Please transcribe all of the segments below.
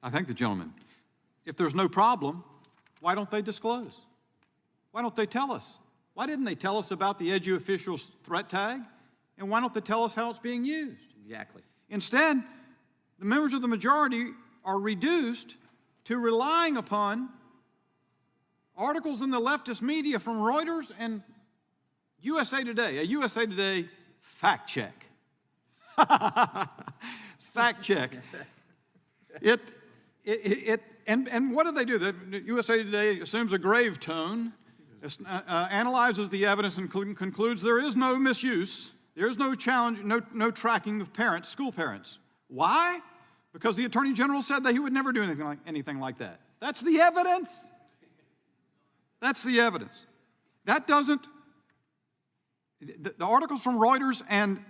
I thank the gentleman. If there's no problem, why don't they disclose? Why don't they tell us? Why didn't they tell us about the edu official's threat tag? And why don't they tell us how it's being used? Exactly. Instead, the members of the majority are reduced to relying upon articles in the leftist media from Reuters and USA Today, a USA Today fact check. Fact check. And what do they do? The USA Today assumes a grave tone, analyzes the evidence, and concludes there is no misuse, there is no challenge, no tracking of parents, school parents. Why? Because the Attorney General said that he would never do anything like that. That's the evidence. That's the evidence. That doesn't, the articles from Reuters and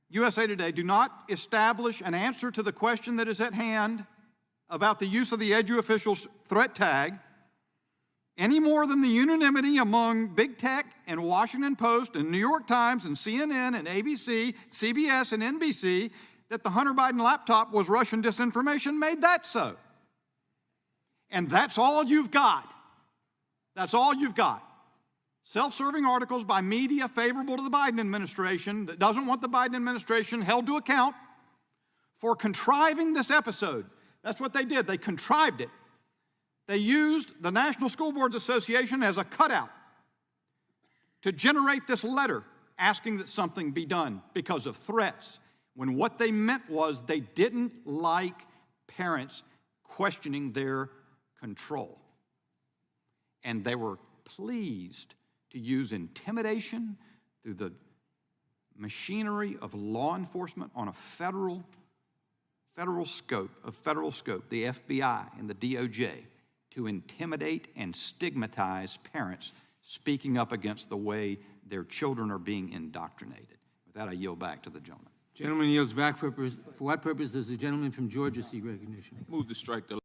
USA Today do not establish an answer to the question that is at hand about the use of the edu official's threat tag any more than the unanimity among big tech and Washington Post and New York Times and CNN and ABC, CBS and NBC that the Hunter Biden laptop was Russian disinformation made that so. And that's all you've got. That's all you've got. Self-serving articles by media favorable to the Biden administration that doesn't want the Biden administration held to account for contriving this episode. That's what they did. They contrived it. They used the National School Boards Association as a cutout to generate this letter asking that something be done because of threats, when what they meant was they didn't like parents questioning their control. And they were pleased to use intimidation through the machinery of law enforcement on a federal scope, the FBI and the DOJ, to intimidate and stigmatize parents speaking up against the way their children are being indoctrinated. With that, I yield back to the gentleman. Gentleman yields back for what purpose does the gentleman from Georgia seek recognition? Move to strike the